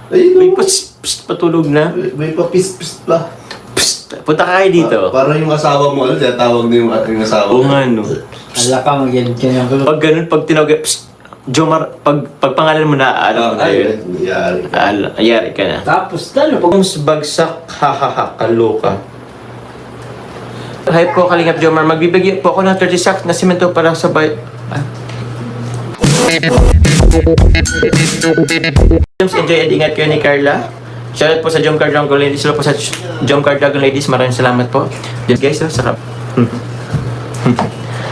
Ayun May o. patulog na. May papis-pis pa. Psst, punta ka kayo dito. Parang yung asawa mo, ano, tawag na yung asawa Oo mo. nga, no. Ala ka, mag-edit ka ng Pag ganun, pag tinawag, psst, Jomar, pag pangalan mo na, alam mo na yun. Nangyari. Ayari ka na. Tapos talo, pag Pag bagsak, hahaha, kaloka. Hi po, Kalingap Jomar. Magbibigay po ako ng 30 sacks na simento para sa bay... Enjoy and ingat kayo ni Carla. Shoutout po sa Jomcar Dragon Ladies. Hello po sa Jomcar Dragon Ladies. Maraming salamat po. Yes guys, sarap.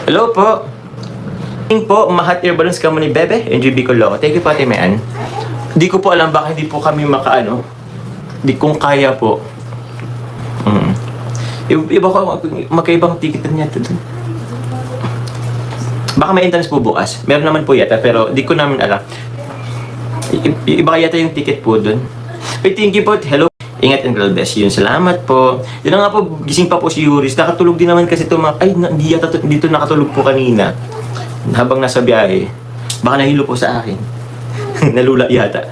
Hello po. Po, mahat air balloons ka mo ni Bebe. Enjoy Bicolo. Thank you po, Ate Mayan. Hindi ko po alam baka hindi po kami makaano. Hindi kung kaya po. Iba ko, magkaibang ticket niya ito. Baka may entrance po bukas. Meron naman po yata, pero di ko namin alam. Iba yata yung ticket po dun. Hey, thank you po. Hello. Ingat and God bless you. Salamat po. Yun na nga po, gising pa po si Yuris. Nakatulog din naman kasi ito mga... Ay, hindi yata dito nakatulog po kanina. Habang nasa biyahe. Baka nahilo po sa akin. Nalula yata.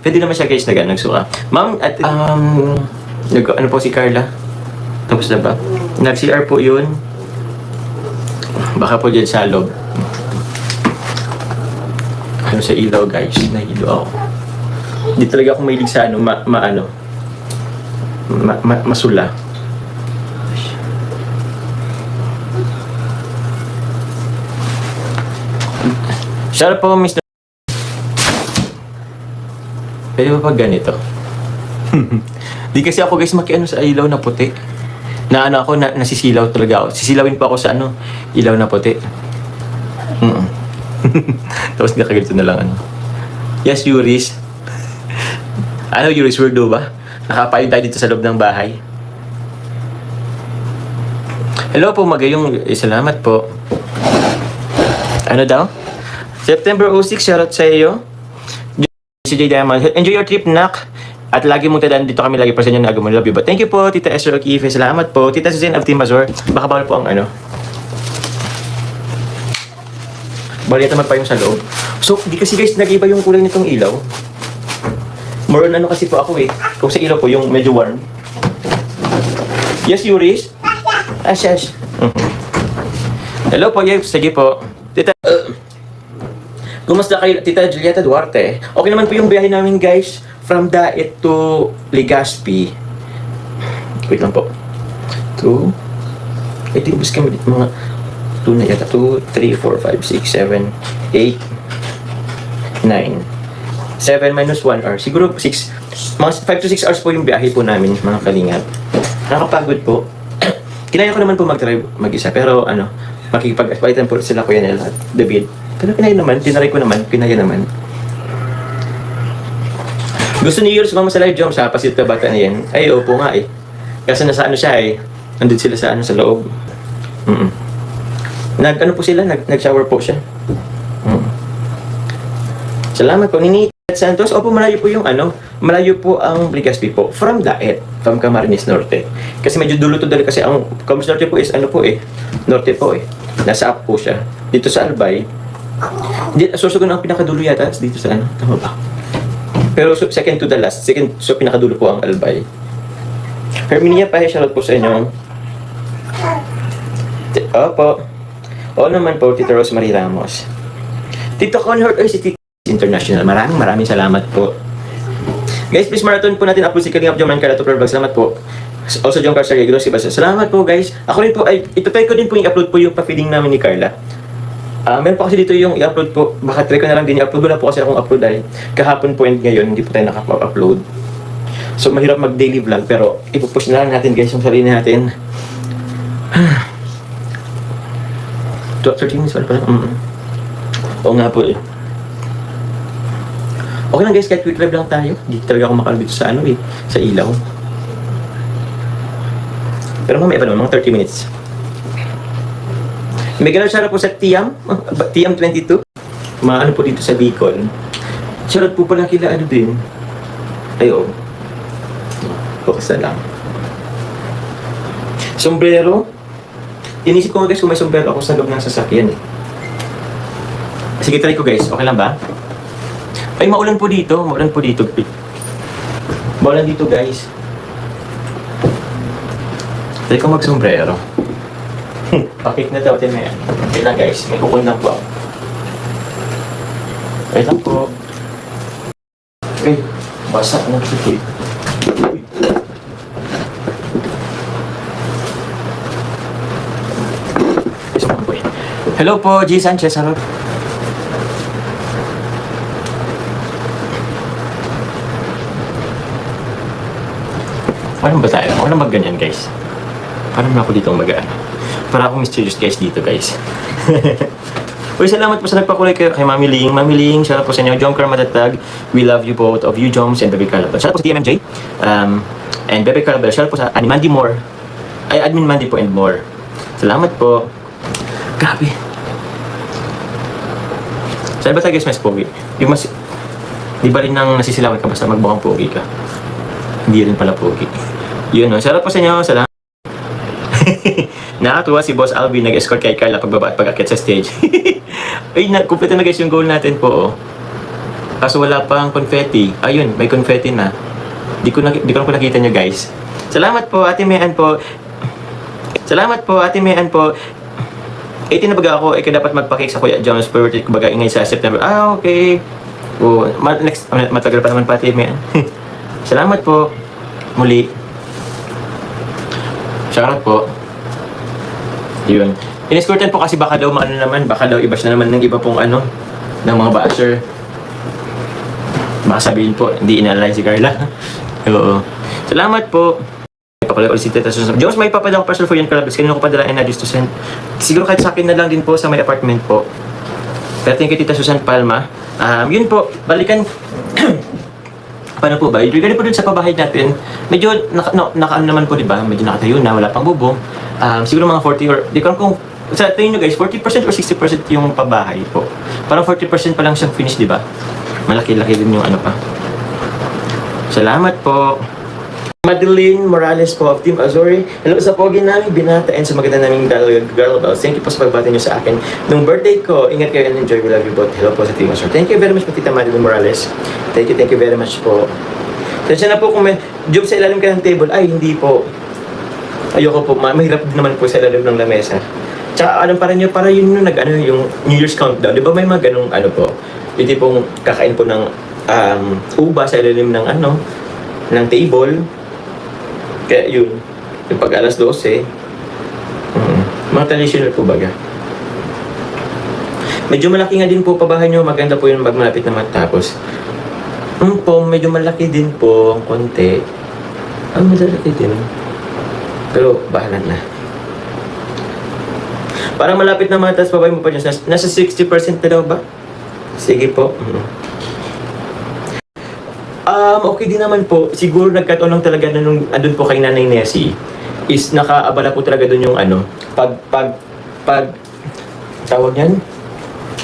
Pwede naman siya guys nagsuka. Ma'am, at ano po si Carla? Tapos na ba? Nag-CR po yun. Baka po dyan sa loob. Ano sa ilaw guys? Nahilo ako. Hindi talaga ako mahilig sa ano, masula. Shout out po, Mr. Pwede ba pag ganito? Di kasi ako guys makiano sa ilaw na puti. Na ano ako, nasisilaw talaga ako. Sisilawin pa ako sa ano, ilaw na puti. Tapos nakaganito na lang ano. Yes, Yuris. Ano, Yuris, weirdo ba? Nakapayon tayo dito sa loob ng bahay. Hello po, magayong salamat po. Ano daw? September 06, shoutout sa iyo. Si J Diamond. Enjoy your trip, Nak. At lagi mong tandaan dito kami lagi pa sa inyo na agaw mo. Love you. But thank you po, Tita Esther Okife. Salamat po. Tita Suzanne of Team Mazor. Baka bawal po ang ano. Bawal yata magpayong sa loob. So, di kasi guys, nag-iba yung kulay nitong ilaw. More on ano kasi po ako eh. Kung sa ilaw po, yung medyo warm. Yes, Yuris? Yes. Hello po, yes. Sige po. Tita... Kumusta kayo, Tita Julieta Duarte? Okay naman po yung biyahe namin guys. From Daet to Legazpi. Wait lang po. 2. Ay, tibus kami dito mga 2 na yata. 2, 3, 4, 5, 6, 7, 8, 9. 7 minus 1 hour. Siguro 6. Mga 5 to 6 hours po yung biyahe po namin, mga kalingap. Nakakapagod po. Kinaya ko naman po mag-drive mag-isa. Pero ano, makikipag-palitan po sila Kuya Nel at David. Pero kinaya naman, tinaray ko naman, kinaya naman. Gusto ni Yuris sumama sa live jump sa pasit ka bata na yan. Ay, opo nga eh. Kasi nasa ano siya eh. Nandun sila sa ano sa loob. Nag-ano po sila, nag-shower po siya. Salamat po. Nini Santos, opo malayo po yung ano, malayo po ang Legazpi po. From Daet, from Camarines Norte. Kasi medyo dulo to dali kasi ang Camarines Norte po is ano po eh. Norte po eh. Nasa up po siya. Dito sa Albay. Susugon ang pinakadulo yata dito sa ano. Tama ba? Pero second to the last. So pinakadulo po ang Albay. Herminia pa, shoutout po sa inyo. Opo. Oo naman po, Tita Rosemary Ramos. Tito Conhort, si Tito International. Maraming salamat po. Guys, please marathon po natin upload si Kalingap Jomar Carla to Vlog. Salamat po. Also, John Carcer Regros, salamat po guys. Ako rin po, ay ipatry ko din po yung upload po yung pa-feeding namin ni Carla. Meron po kasi dito yung i-upload po. Baka try ko na lang din i-upload. Wala po kasi akong upload ay kahapon po and ngayon hindi po tayo nakapa-upload. So mahirap mag-daily vlog pero ipupush na lang natin guys yung sarili natin. 13 minutes pala. Oo nga po eh. Okay lang guys, kahit quick live lang tayo. Hindi talaga ako makalabit sa ano eh, sa ilaw. Pero mamaya pa naman, mga 30 minutes. May gano'n shoutout po sa Tiam 22. Maano po dito sa Bicol. Shoutout po pala kila ano din. Ayo. Focus na lang. Sombrero. Inisip ko guys kung may sombrero ako sa loob ng sasakyan eh. Sige, try ko guys. Okay lang ba? Ay, maulan po dito. Maulan po dito. Bola dito guys. Try ko mag-sombrero. Pakik na daw, tin mo yan. Okay lang guys, may kukul lang po ako. Wait lang po. Okay, basa na ito. Hello po, G. Sanchez. Hello. Paano ba tayo? Paano mag-ganyan, guys? Paano na ako dito mag-ano? Para akong mysterious guys dito, guys. Uy, salamat po sa nagpakulay kay Mami Ling. Mami Ling, shout out po sa inyo. Jom Matatag, we love you both of you, Joms and Bebe Carlabel. Shout out po sa TMMJ. And Bebe Carlabel, shout out po sa Mandy Moore. Ay, Admin Mandy po and more. Salamat po. Grabe. Saan ba tayo guys mas pogi? Yung mas... Di ba rin nang nasisilawan ka basta magbukang pogi ka? Hindi rin pala pogi. Yun no. Shout out po sa inyo. Salamat. Nakatuwa si Boss Alvin nag-escort kay Carla pagbaba at pag-akit sa stage. Ay, kumpleto na guys yung goal natin po. Oh. Kaso wala pang confetti. Ayun, may confetti na. Di ko na po nakita nyo guys. Salamat po, Ate Mayan po. Salamat po, Ate Mayan po. 18 na baga ako, dapat magpa-cake sa Kuya Jones birthday kumbaga ingay sa September. Ah, okay. Oh, next, matagal pa naman pati, Mayan. Salamat po. Muli. Shoutout po. Yun. In-escortan po kasi baka daw maano naman, baka daw ibash na naman ng iba pong ano, ng mga basher. Baka sabihin po, hindi inalay si Carla. Oo. Salamat po. Pakulay ulit si Tita Susan. Jones, may papadala ko parcel for yan, Carlabes. Kanina ko padala and address to send. Siguro kahit sa akin na lang din po sa may apartment po. Pero thank you, Tita Susan Palma. Yun po, balikan. Paano po ba? Regarding po dun sa pabahay natin, medyo naka naman po, di ba? Medyo nakatayo na, wala pang bubong. Siguro mga 40 or, di ko alam kung, sa tingin nyo guys, 40% or 60% yung pabahay po. Parang 40% pa lang siyang finish, di ba? Malaki-laki din yung ano pa. Salamat po. Madeline Morales po of Team Azuri. Hello sa pogi namin, binata and sa maganda naming girl bells. Thank you po sa pagbati niyo sa akin. Nung birthday ko, ingat kayo and enjoy. We love you both. Hello po sa Team Azuri. Thank you very much po, Tita Madeline Morales. Thank you very much po. Tensya na po kung may job sa ilalim ka ng table. Ay, hindi po. Ayoko po. Mahirap din naman po sa ilalim ng lamesa. Tsaka alam pa rin nyo, para yun yung yung New Year's countdown. Di ba may mga ganung ano po? Yung tipong kakain po ng uba sa ilalim ng ng table. Kaya yun, yung pag alas 12, mga traditional po baga. Medyo malaki nga din po pabahay nyo, maganda po yung malapit na matapos. Po, medyo malaki din po, konti. Malaki din. Pero, bahala na. Parang malapit na matapos pabahay mo pa dyan. Nasa 60% na daw ba? Sige po. Okay din naman po. Siguro nagkataon lang talaga na nung andun po kay Nanay Nessie is nakaabala po talaga dun yung tawag yan?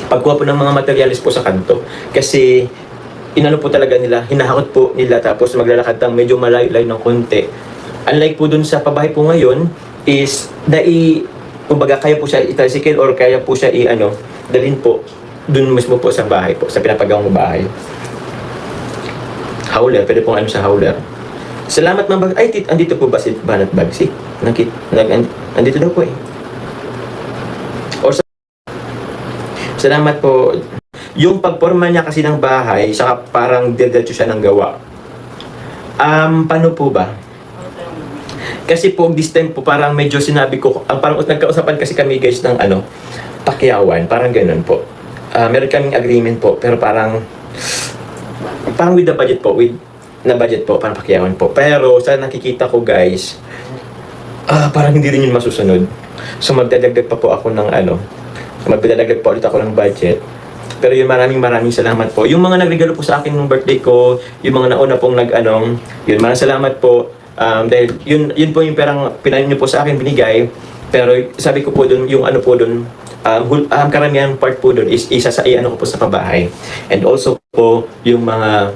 Pagkuha po ng mga materialis po sa kanto. Kasi inano po talaga nila, hinahakot po nila tapos maglalakad ng medyo malayo-layo ng konti. Unlike po dun sa pabahay po ngayon is kumbaga kaya po siya i-tricycle or kaya po siya dalhin po dun mismo po sa bahay po, sa pinapagawang bahay. Howler, pwede pong sa howler. Salamat mga bag. Ay, andito po ba si Banat Bagsik? Andito daw po eh. Or salamat po. Yung pagporma niya kasi ng bahay, saka parang diretso siya ng gawa. Paano po ba? Kasi po, this time po, parang medyo sinabi ko, parang nagkausapan kasi kami guys ng pakyawan, parang ganun po. Meron kaming agreement po, pero parang with the budget po, parang pakyawan po. Pero sa nakikita ko guys, parang hindi rin yun masusunod. So magdadagdag pa po ako ng magdadagdag pa ulit ako ng budget. Pero yun, maraming salamat po. Yung mga nagregalo po sa akin nung birthday ko, yung mga nauna pong yun, maraming salamat po. Dahil yun po yung perang pinanin niyo po sa akin binigay. Pero sabi ko po dun, yung po dun, karamihan part po dun is isa sa ko po sa pabahay. And also po yung mga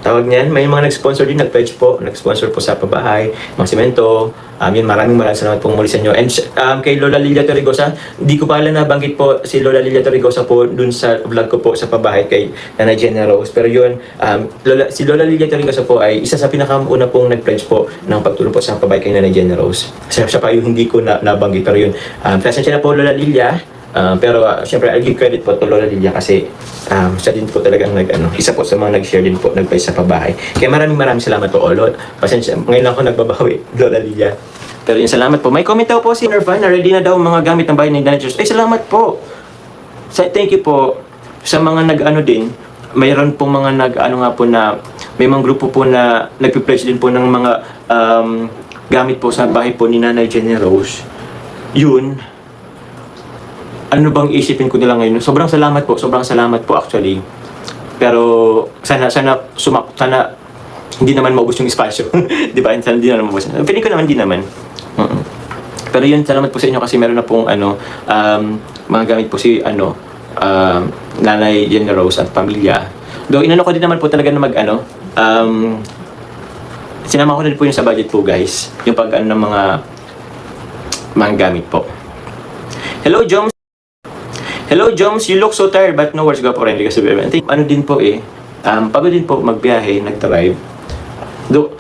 tawag niyan, may mga nag-sponsor din, nag-pledge po, nag-sponsor po sa pabahay, mga simento. Yun, maraming salamat po muli sa inyo. And kay Lola Lilia Torrigosa, di ko pala nabanggit po si Lola Lilia Torrigosa po dun sa vlog ko po sa pabahay kay Nanay Jenna Rose. Pero yun, si Lola Lilia Torrigosa po ay isa sa pinakauna pong nag-pledge po ng pagtulong po sa pabahay kay Nanay Jenna Rose. Siya pa yung hindi ko nabanggit. Pero yun, presensya na po Lola Lilia. Pero syempre, I'll give credit po to Lola Lilia kasi siya din po talagang isa po sa mga nag-share din po, nag-pledge sa pabahay. Kaya maraming salamat po, Lord. Pasensya, ngayon lang ako nagbabawi, Lola Lilia. Pero yun, salamat po. May comment daw po si Nervine na ready na daw ang mga gamit ng bahay ng Danny Church. Salamat po. Thank you po sa mga din. Mayroon po mga nga po na, may mga grupo po na nagpi-pledge din po ng mga gamit po sa bahay po ni Nanay Jenny Rose. Yun, ano bang isipin ko nila ngayon? Sobrang salamat po actually. Pero sana hindi naman maubos yung espasyo. Di ba? Sana hindi naman maubos. Feeling ko naman hindi naman. Pero yun, salamat po sa inyo kasi meron na pong mga gamit po si Nanay Jenny Rose at pamilya. Though inano ko din naman po talaga na sinama ko din po yung sa budget po guys. Yung pag ng mga gamit po. Hello Joms! Hello Joms, you look so tired but no words go po rin kasi ano din po pagod din po magbiyahe, nag-drive. Do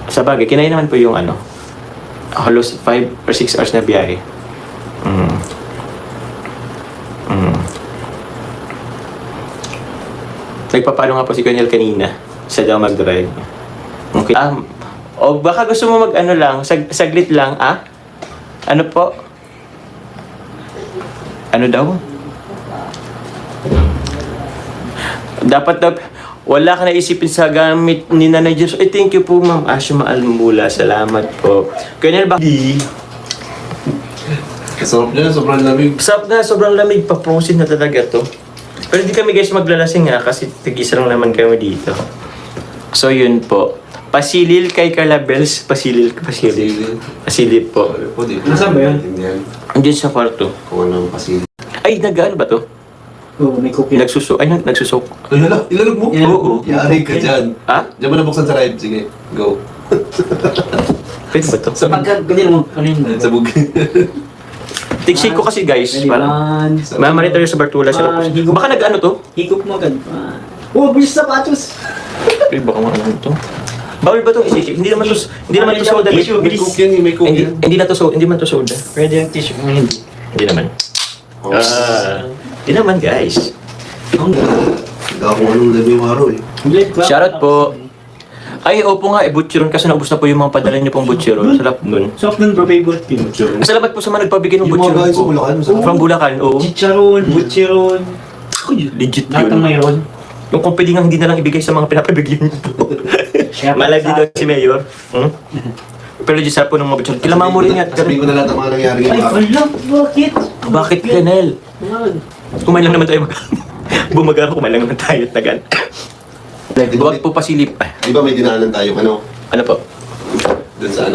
sa bagay, kinaya naman po yung halos 5 or 6 hours na biyahe. Nagpapalo nga po si Kanyel kanina. Siya daw mag-drive. Okay. O baka gusto mo lang, saglit lang, Ano po? Ano daw? Dapat wala ka naisipin sa gamit ni Nanay Diyos. Thank you po, Ma'am Asha Maalmula. Salamat po. Kanya ba? Sarap niya, sobrang lamig. Sobrang lamig. Paprosin na talaga to. Pero hindi kami guys maglalasing kasi tigisa lang naman kami dito. So yun po. Pasilil kay Carla Bells. Pasilil po. Nasaan ba yun? Andiyan sa kwarto. Kung anong pasilip. Ay, nag-ano ba to? Oo, may kopya. Nagsusok. Ilalog mo? Oo. Yari ka dyan. Ha? Diyan mo nabuksan sa live. Sige, go. Pwede ba to? Pagka mo, ano yun? Sa bugin. Tigsik ko kasi guys. Parang, Parang... Mama Rita sa Bartula. Baka nag-ano to? Higop mo agad. Bilis sapatos! Ay, baka ano to? Bawal ba itong isisik? Hindi naman to soda. May cook yan, may cook yan. Hindi man to soda. Pwede yung tissue kung hindi. Hindi naman. Hindi naman guys. Hindi ako anong labi waro Shoutout po. Ay, opo nga, butcheron kasi naubos na po yung mga padala niyo pong butcheron. Sarap nun. Soft nun, bro, favorite ko. Salamat po sa mga nagpabigay ng Yung mga butcheron guys sa po. Bulacan, masarap. From Bulacan, oo. Chicharon, butcheron. Legit Lahat ng yun. mayroon. Yung kung pwede nga hindi na lang ibigay sa mga pinapabigyan niyo po. Malag dito si Mayor. Pero legit sarap po ng mga butcheron. Kilama mo rin yan. Sabihin ko na lahat ng mga nangyari Ay, wala, bakit? Bakit, Renel? Kumain lang naman tayo bumagaro, kumain lang naman tayo at nagan. Huwag po pasilip. Di ba may dinaanan tayo Ano po? Doon sa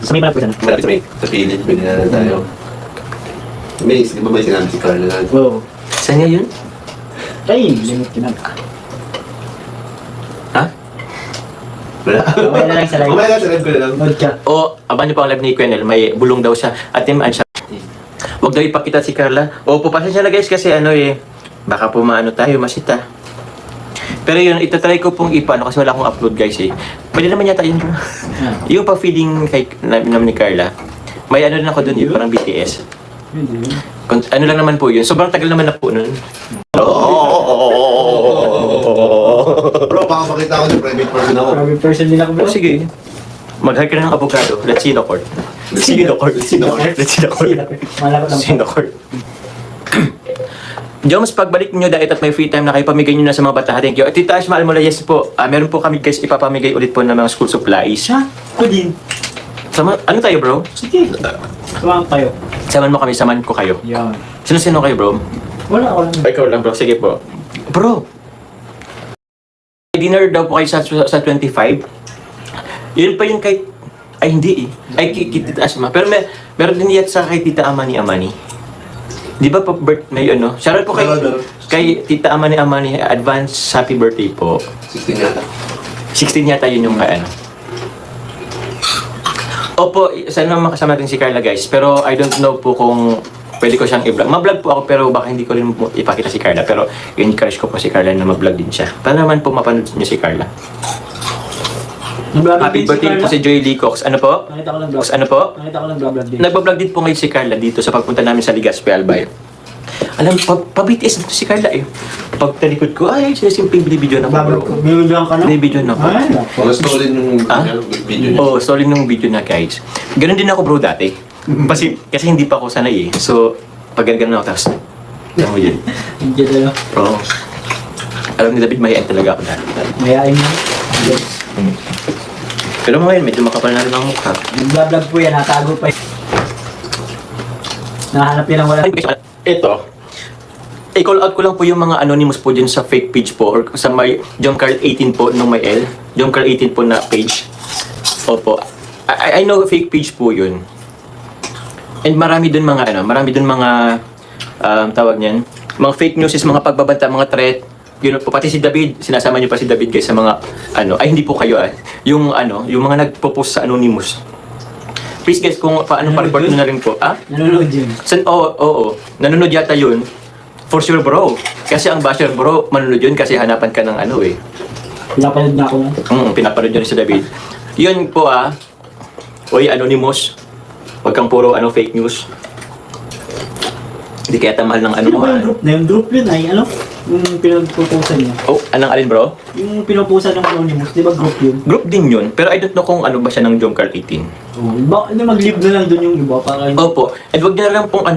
May malapit na. malapit sa may sa pilit, may dinaanan tayo. Mace, di ba may sinabi si Carla na? Oo. Saan nga yun? Ay, limit ka na. Ha? Wala. Mamaya na lang sa live. Mamaya na sa live ko na lang. Mode ka. O, abangan niyo po ang live ni Quenel. May bulong daw siya. At siya. Huwag daw ipakita si Carla. O, pasensya na guys kasi baka po tayo, masita. Pero yun, itatry ko pong kasi wala akong upload guys Pwede naman yata yun bro. Yung pa-feeling kay naman ni Carla. May din ako dun parang BTS. Ano lang naman po yun. Sobrang tagal naman na po nun. Bro, baka makita ko yung private person ako. Private person din ako, bro. O sige. Mag-hire ka na ng abogado. Let's see the court. Let's see the court. Malapit lang. Court. Joms, pagbalik nyo dahil at may free time na kayo, pamigay nyo na sa mga bata. Thank you. At Tita Ash Maalmula, yes po. Meron po kami guys, ipapamigay ulit po ng mga school supplies. Ako din. Ano tayo bro? Sige. Tuwang kayo. Saman ko kayo. Yan. Sino kayo bro? Wala ako lang. Ikaw lang bro, sige po. Bro! Dinner daw po kayo sa 25. Yun pa yun kay... Ay hindi Ay kay Tita Asma. Pero meron din yat sa kay Tita Amani. Di ba pa may Shoutout po kay... Kay Tita Amani, advance happy birthday po. 16 yata. 16 yata yun yung ano. Opo, sana makasama natin si Carla guys. Pero I don't know po kung pwede ko siyang i-vlog. Ma-vlog po ako pero baka hindi ko rin ipakita si Carla. Pero encourage ko po si Carla na mag-vlog din siya. Para naman po mapanood niyo si Carla. Happy birthday po si Joy Lee Cox. Ano po? Nakita ko lang Cox, ano po? Nakita ko lang vlog din. Nagbablog din po ngayon si Carla dito sa pagpunta namin sa Legazpi Albay. Alam, pa-BTS dito si Carla eh. Pag talikod ko, ay, sinasimpleng binibidyo na Vlog ko. ko. Binibigyan ka na? Binibidyo na ko. Ay, naku. Mas solid yung video niya. Oo, solid nung video na guys. Ganon din ako bro dati. Kasi hindi pa ako sanay eh. So, pag ganun ako, tapos, alam mo yun. Hindi tayo. Bro, alam ni David, mahihain talaga ako dati. Mayain na. Yes. Pero ngayon, medyo makapal na rin ang mukha. Nag-vlog po yan, natago pa yun. Nahanap yan ang wala. Ito, i-call out ko lang po yung mga anonymous po dyan sa fake page po or sa may John Carl 18 po nung may L. John Carl 18 po na page. Opo. I know fake page po yun. And marami dun mga marami dun mga tawag niyan, mga fake news is mga pagbabanta, mga threat. Yun po, pati si David, sinasama niyo pa si David guys sa mga ay hindi po kayo yung yung mga nagpo-post sa anonymous. Please guys, kung paano pa-report nyo na rin po. Nanonood yun. Oo. Nanonood yata yun. For sure bro. Kasi ang basher bro, manunod yun kasi hanapan ka ng Pinapanood na ako na. pinapanood yun si David. Yun po Oy, anonymous. Huwag kang puro fake news. Hindi kaya tamahal ng Ano ba yung group na yun? Group yun ay yung pinagpupusan niya. Oh, anong alin bro? Yung pinupusan ng Anonymous, di ba group yun? Group din yun. Pero I don't know kung ano ba siya ng John Carl 18. Oo. Ba, mag-leave na lang dun yung iba para Opo. And wag niya lang pong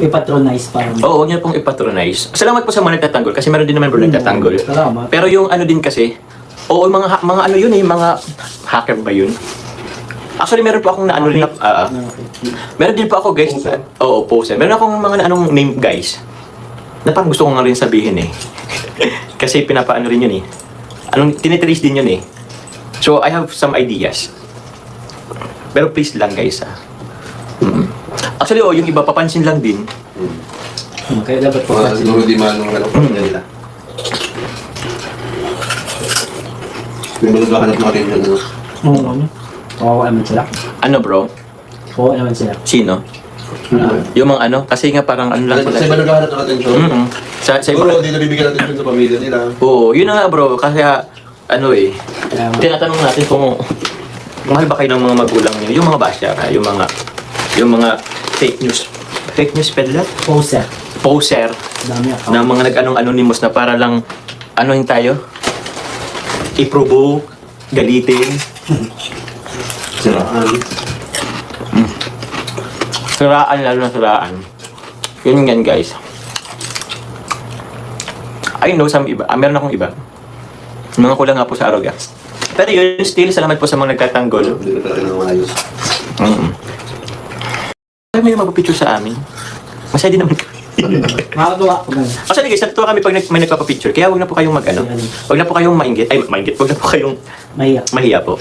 i-patronize para Oo, huwag niya pong ipatronize. Salamat po sa mga nagtatanggol kasi meron din naman bro nagtatanggol. Salamat. Pero yung din kasi, mga yun mga hacker ba yun? Actually, meron po akong rin na, meron din po ako guys, poster. Meron akong mga name guys, na parang gusto ko nga rin sabihin eh. Kasi pinapaano rin yun eh. Tinitrace din yun eh. So, I have some ideas. Pero please lang guys Actually, yung iba papansin lang din. Kaya dapat po. Siguro di manong nila. Pinulog hanap natin yun. Oo naman sila. Ano bro? Oo naman sila. Sino? Yung mga kasi nga parang lang Sa iba naghahanap ng atensyon. Sa Siguro di nabibigyan natin sa pamilya nila. Oo, yun na nga bro. Kasi tinatanong natin kung mahal ba kayo ng mga magulang niyo? Yung mga basya, yung mga fake news. Fake news peddler? Poser. Dami ako. Na mga anonymous na para lang yung tayo? I-provoke, galitin. Siraan, lalo na siraan. Yun yan guys. I know some iba. Meron akong iba. Mga kulang nga po sa arrogance. Pero yun, still, salamat po sa mga nagtatanggol. Hindi na talaga ng maayos. Ay, may magpapicture sa amin. Masaya din naman kami. Makakatuwa ko ganun. Actually guys, natutuwa kami pag may nagpapapicture. Kaya huwag na po kayong huwag na po kayong mainggit. Huwag na po kayong mahiya po.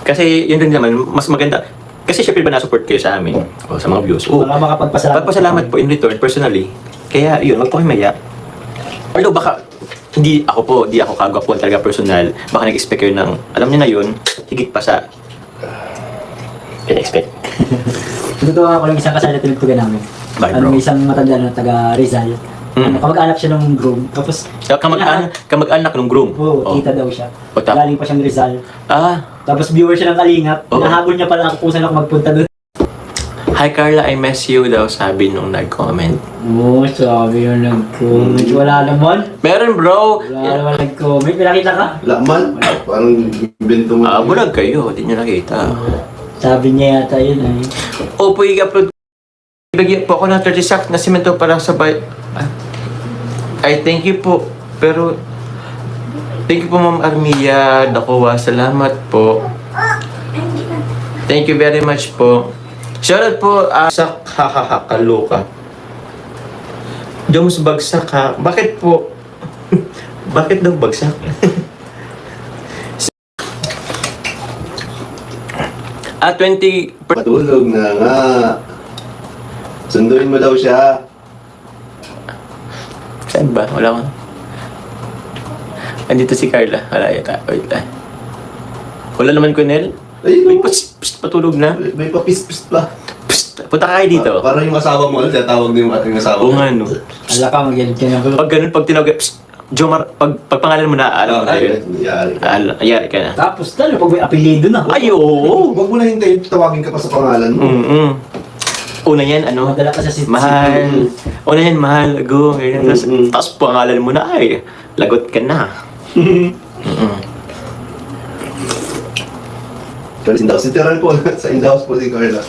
Kasi yun din naman, mas maganda. Kasi syempre ba nasupport kayo sa amin? O sa mga views. Baka makapagpasalamat. Pagpasalamat po in return, personally. Kaya yun, huwag po kayong mahiya. Although baka, di ako kagwapo talaga personal. Baka nag-expect kayo ng, alam niyo na yun, higit pa sa in-expect. Natutuwa ako lang isang kasal na tinugtugan namin. Bye, bro. May isang matanda na taga Rizal. Kamag-anak siya ng groom. Tapos, Kamag-anak ng groom. kita daw siya. O, Galing pa siyang Rizal. Tapos viewer siya ng Kalingap. Nahabol niya pala ako kung saan ako magpunta doon. Hi Carla, I miss you daw, sabi nung nag-comment. Sabi yung nag-comment. Wala naman. Meron bro! Wala naman nag-comment. Pinakita ka? Laman. Parang bento mo. Bulag kayo, di nyo nakita. Sabi niya yata yun ay. Opo, i-upload. Ibigyan po ako ng 30 sacks na simento para sa Ay, thank you po. Pero, thank you po Ma'am Armia Dacoa. Salamat po. Thank you very much po. Shoutout po sa kaloka. Joms bagsak ha. Bakit po? Bakit daw bagsak? At 20... Matulog na nga. Sunduin mo daw siya. Saan ba? Wala ko. Andito si Carla. Wala yata. Wait lang. Wala naman ko, Nel. Ayun, Uy, patulog na. may papis-pis pa. Psst, punta ka kayo dito. Parang yung asawa mo, alam, tawag din yung ating asawa Oo mo. nga, no. Ala ka, magalit ka na. Pag ganun, pag tinawag, psst, Jomar, pag pangalan mo na, alam mo na yun. Yari ka. Ayari ka na. Tapos talo, pag may apelido na. Ay, oo. Huwag mo na hintayin, tawagin ka pa sa pangalan mo. Una yan, ano? Madala ka sa city. Mahal. Una yan, mahal. Go. Ganyan. Mm-mm. Tapos pangalan mo na, ay, lagot ka na. Pero sa in-house, si Teran po, sa in-house po si Carla.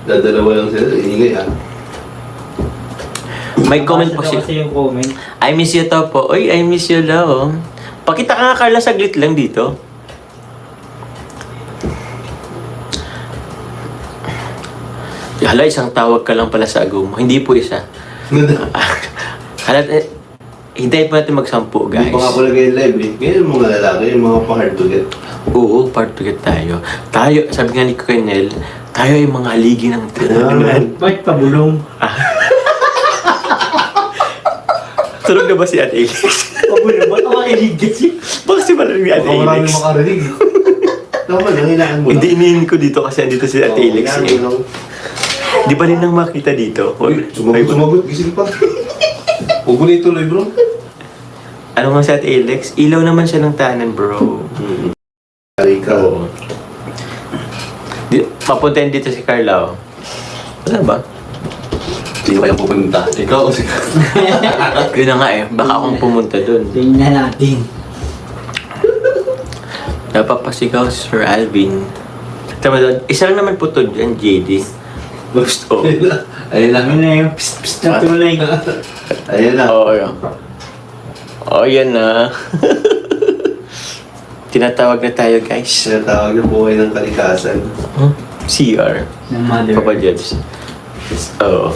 Dadalawa lang sila, ingay ah. May comment po siya. Kasi yung comment. I miss you to po. Uy, I miss you daw. Pakita ka nga, Carla, saglit lang dito. Hala, isang tawag ka lang pala sa agaw mo. Hindi po isa. Hala, hintayin po natin magsampu, Hindi guys. pa nga po nag live eh. Ngayon yung mga lalaki, yung mga pa-hard to get. Oo, part to get tayo. Tayo, sabi nga ni Kuya tayo ay mga haligi ng Bakit pabulong? Tulog na ba si Ate Alex? Pabulong? Ba't ako makilig kasi? Bakit si malamig ni Ate Baka marami Alex? makarinig. Tama lang, hinaan mo lang. Hindi inihin ko dito kasi andito si Ate Alex. Oo, Eh. hinaan mo lang. Di ba rin nang makita dito? Uy, sumagot, gising pa. Huwag mo na ituloy, bro. Ano nga si Ate Alex? Ilaw naman siya ng tanan, bro. Ay ka. Papuntahin dito si Carla, oh. Wala ba? Sino kaya pupunta? Ikaw o si Yun na nga eh. Baka akong pumunta dun. Tingnan natin. Napapasigaw si Sir Alvin. Tama doon. Isa lang naman po to dyan, JD. Gusto. Ayun lang. Ano na yung psst psst na tunay. Ayun lang. Oo, yun. Oh, yan na. Tinatawag na tayo, guys. Sinatawag yung buhay ng kalikasan. CR. Ng mother. Papa Jebs. Oo.